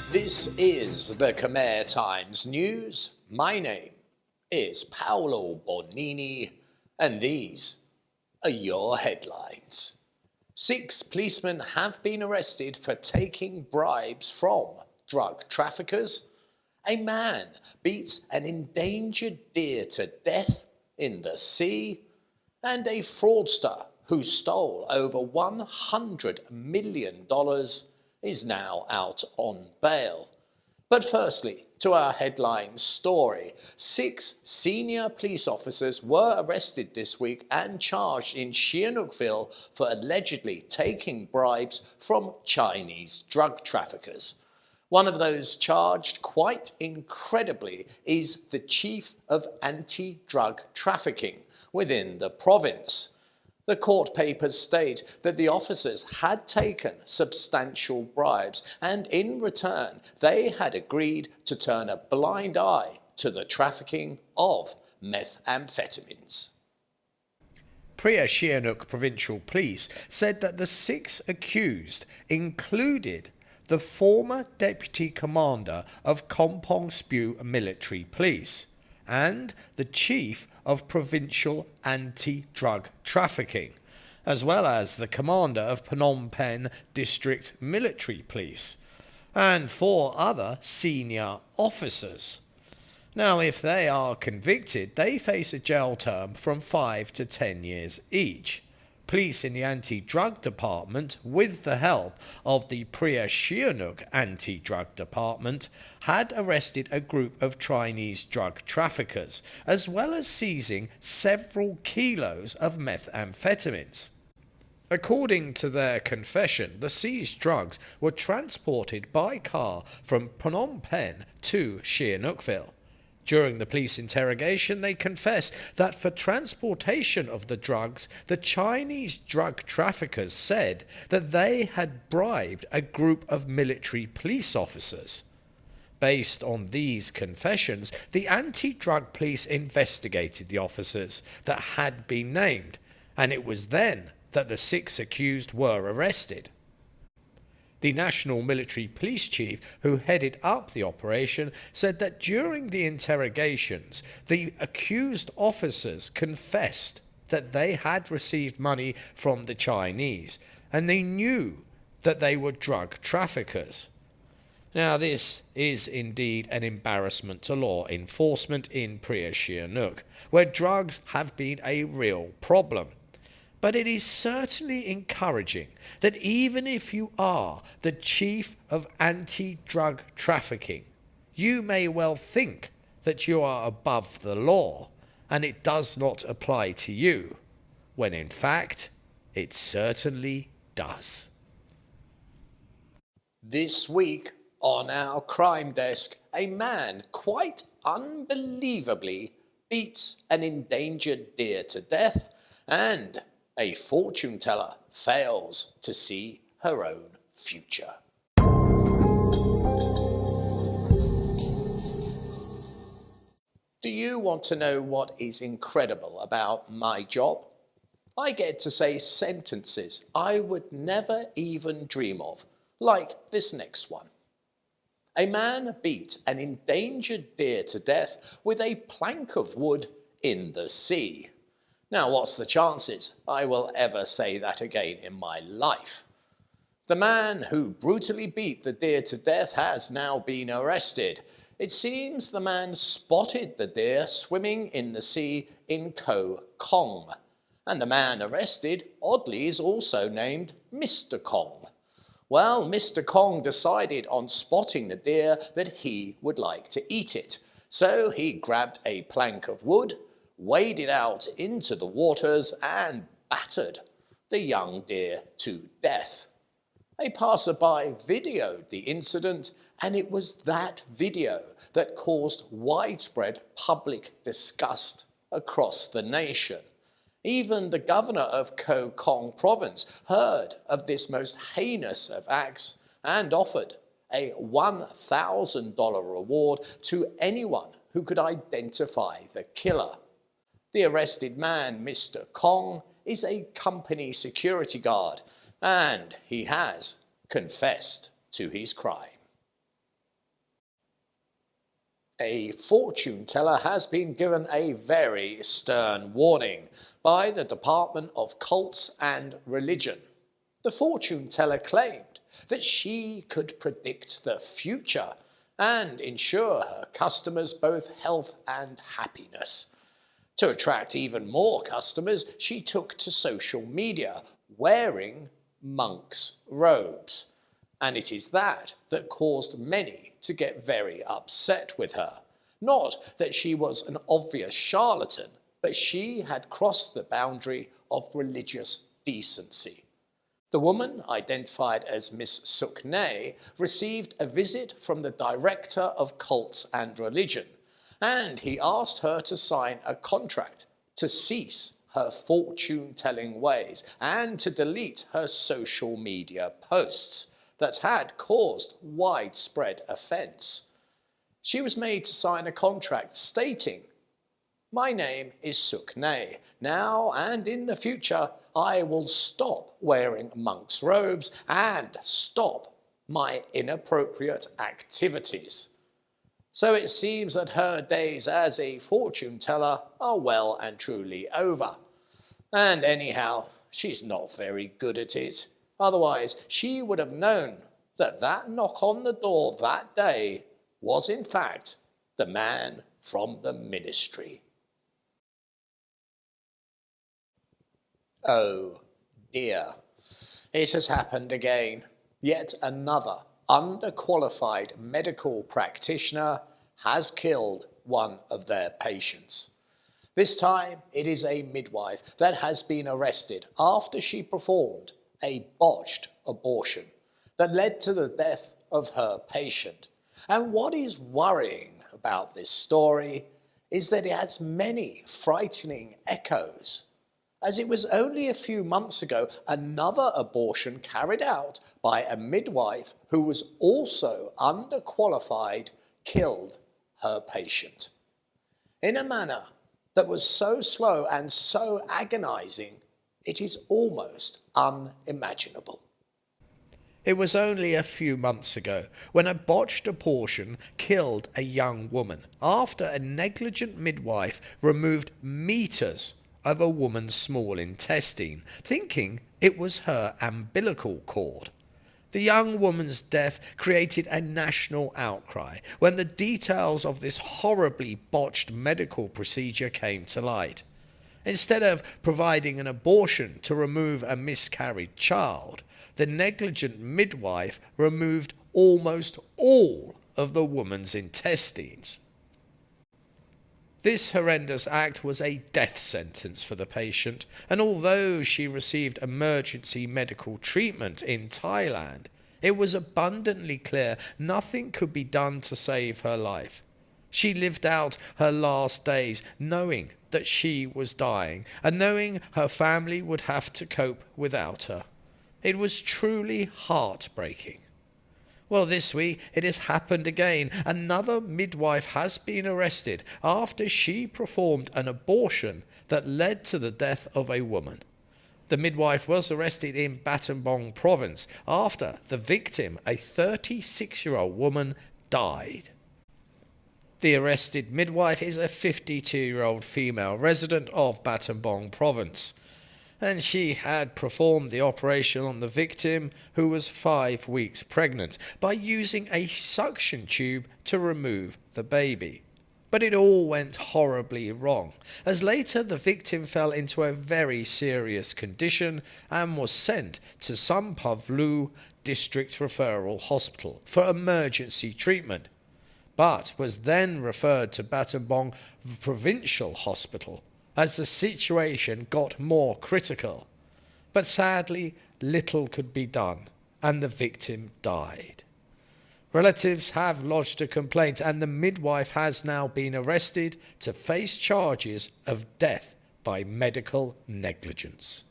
This is the Khmer Times News. My name is Paolo Bonini, and these are your headlines. 6 policemen have been arrested for taking bribes from drug traffickers. A man beats an endangered deer to death in the sea. And a fraudster who stole over $100 million is now out on bail. But firstly, to our headline story. 6 senior police officers were arrested this week and charged in Sihanoukville for allegedly taking bribes from Chinese drug traffickers. One of those charged, quite incredibly, is the chief of anti-drug trafficking within the province. The court papers state that the officers had taken substantial bribes and in return they had agreed to turn a blind eye to the trafficking of methamphetamines. Priya Sihanouk Provincial Police said that the 6 accused included the former Deputy Commander of Kompong Spew Military Police and the Chief of Provincial Anti-Drug Trafficking, as well as the Commander of Phnom Penh District Military Police, and 4 other senior officers. Now, if they are convicted, they face a jail term from 5 to 10 years each. Police in the anti-drug department, with the help of the Priya Sihanouk anti-drug department, had arrested a group of Chinese drug traffickers, as well as seizing several kilos of methamphetamines. According to their confession, the seized drugs were transported by car from Phnom Penh to Sihanoukville. During the police interrogation, they confessed that for transportation of the drugs, the Chinese drug traffickers said that they had bribed a group of military police officers. Based on these confessions, the anti-drug police investigated the officers that had been named, and it was then that the 6 accused were arrested. The National Military Police Chief, who headed up the operation, said that during the interrogations, the accused officers confessed that they had received money from the Chinese, and they knew that they were drug traffickers. Now, this is indeed an embarrassment to law enforcement in Priya Sihanouk, where drugs have been a real problem. But it is certainly encouraging that even if you are the chief of anti-drug trafficking, you may well think that you are above the law and it does not apply to you, when in fact it certainly does. This week on our crime desk, a man quite unbelievably beats an endangered deer to death, and a fortune teller fails to see her own future. Do you want to know what is incredible about my job? I get to say sentences I would never even dream of, like this next one. A man beat an endangered deer to death with a plank of wood in the sea. Now, what's the chances I will ever say that again in my life? The man who brutally beat the deer to death has now been arrested. It seems the man spotted the deer swimming in the sea in Koh Kong. And the man arrested, oddly, is also named Mr. Kong. Well, Mr. Kong decided on spotting the deer that he would like to eat it. So he grabbed a plank of wood, waded out into the waters and battered the young deer to death. A passerby videoed the incident, and it was that video that caused widespread public disgust across the nation. Even the governor of Koh Kong province heard of this most heinous of acts and offered a $1,000 reward to anyone who could identify the killer. The arrested man, Mr. Kong, is a company security guard, and he has confessed to his crime. A fortune teller has been given a very stern warning by the Department of Cults and Religion. The fortune teller claimed that she could predict the future and ensure her customers both health and happiness. To attract even more customers, she took to social media wearing monks' robes. And it is that caused many to get very upset with her. Not that she was an obvious charlatan, but she had crossed the boundary of religious decency. The woman, identified as Miss Sukne, received a visit from the Director of Cults and Religion, and he asked her to sign a contract to cease her fortune-telling ways and to delete her social media posts that had caused widespread offence. She was made to sign a contract stating, "My name is Sukne. Now and in the future, I will stop wearing monk's robes and stop my inappropriate activities." So it seems that her days as a fortune teller are well and truly over. And anyhow, she's not very good at it. Otherwise, she would have known that that knock on the door that day was in fact the man from the ministry. Oh dear, it has happened again. Yet another underqualified medical practitioner has killed one of their patients. This time, it is a midwife that has been arrested after she performed a botched abortion that led to the death of her patient. And what is worrying about this story is that it has many frightening echoes, as it was only a few months ago another abortion carried out by a midwife who was also underqualified killed her patient in a manner that was so slow and so agonizing it is almost unimaginable. It was only a few months ago when a botched abortion killed a young woman after a negligent midwife removed meters of a woman's small intestine, thinking it was her umbilical cord. The young woman's death created a national outcry when the details of this horribly botched medical procedure came to light. Instead of providing an abortion to remove a miscarried child, the negligent midwife removed almost all of the woman's intestines. This horrendous act was a death sentence for the patient, and although she received emergency medical treatment in Thailand, it was abundantly clear nothing could be done to save her life. She lived out her last days knowing that she was dying, and knowing her family would have to cope without her. It was truly heartbreaking. Well, this week it has happened again. Another midwife has been arrested after she performed an abortion that led to the death of a woman. The midwife was arrested in Battambang province after the victim, a 36-year-old woman, died. The arrested midwife is a 52-year-old female resident of Battambang province, and she had performed the operation on the victim, who was 5 weeks pregnant, by using a suction tube to remove the baby. But it all went horribly wrong, as later the victim fell into a very serious condition and was sent to Sampavlu District Referral Hospital for emergency treatment, but was then referred to Battambang Provincial Hospital as the situation got more critical. But sadly, little could be done, and the victim died. Relatives have lodged a complaint, and the midwife has now been arrested to face charges of death by medical negligence.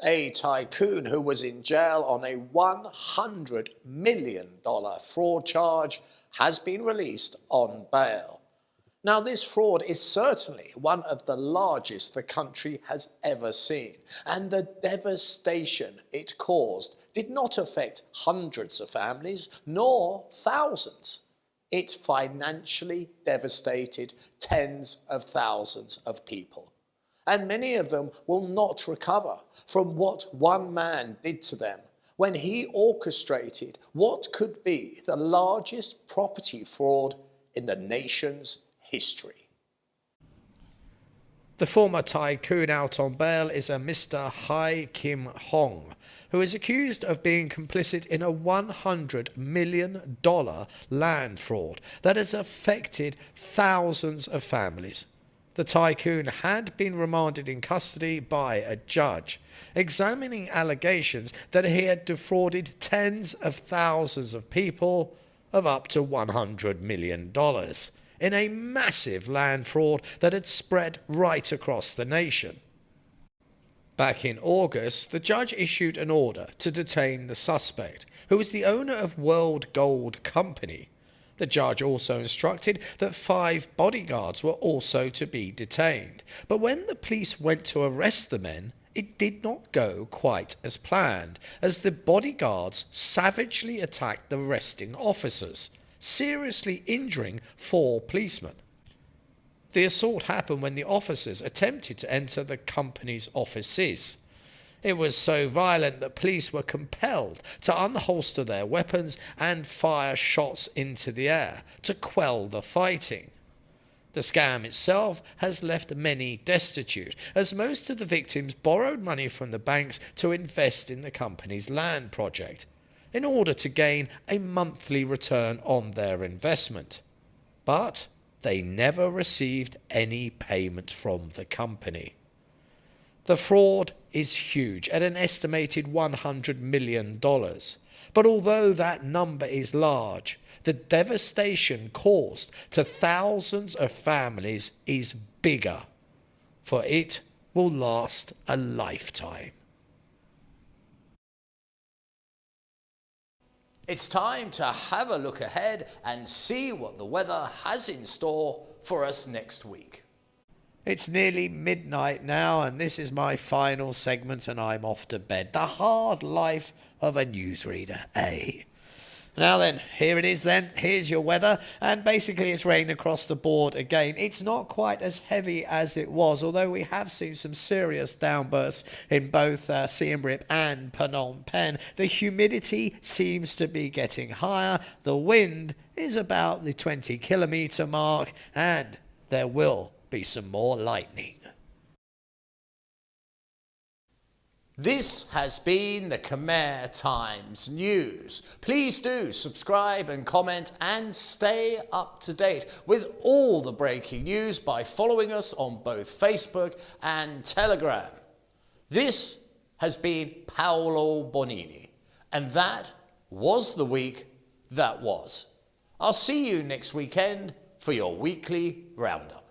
A tycoon who was in jail on a $100 million fraud charge has been released on bail. Now, this fraud is certainly one of the largest the country has ever seen, and the devastation it caused did not affect hundreds of families, nor thousands. it financially devastated tens of thousands of people. And many of them will not recover from what one man did to them when he orchestrated what could be the largest property fraud in the nation's history. The former tycoon out on bail is a Mr. Hai Kim Hong, who is accused of being complicit in a $100 million land fraud that has affected thousands of families. The tycoon had been remanded in custody by a judge, examining allegations that he had defrauded tens of thousands of people of up to $100 million in a massive land fraud that had spread right across the nation. Back in August, the judge issued an order to detain the suspect, who was the owner of World Gold Company. The judge also instructed that 5 bodyguards were also to be detained. But when the police went to arrest the men, it did not go quite as planned, as the bodyguards savagely attacked the arresting officers, seriously injuring 4 policemen. The assault happened when the officers attempted to enter the company's offices. It was so violent that police were compelled to unholster their weapons and fire shots into the air to quell the fighting. The scam itself has left many destitute, as most of the victims borrowed money from the banks to invest in the company's land project, in order to gain a monthly return on their investment. But they never received any payment from the company. The fraud is huge, at an estimated $100 million. But although that number is large, the devastation caused to thousands of families is bigger, for it will last a lifetime. It's time to have a look ahead and see what the weather has in store for us next week. It's nearly midnight now, and this is my final segment, and I'm off to bed. The hard life of a newsreader, eh? Now then, here it is then. Here's your weather, and basically it's rain across the board again. It's not quite as heavy as it was, although we have seen some serious downbursts in both Siem Reap and Phnom Penh. The humidity seems to be getting higher. The wind is about the 20-kilometre mark, and there will be some more lightning. This has been the Khmer Times News. Please do subscribe and comment and stay up to date with all the breaking news by following us on both Facebook and Telegram. This has been Paolo Bonini, and that was the week that was. I'll see you next weekend for your weekly Roundup.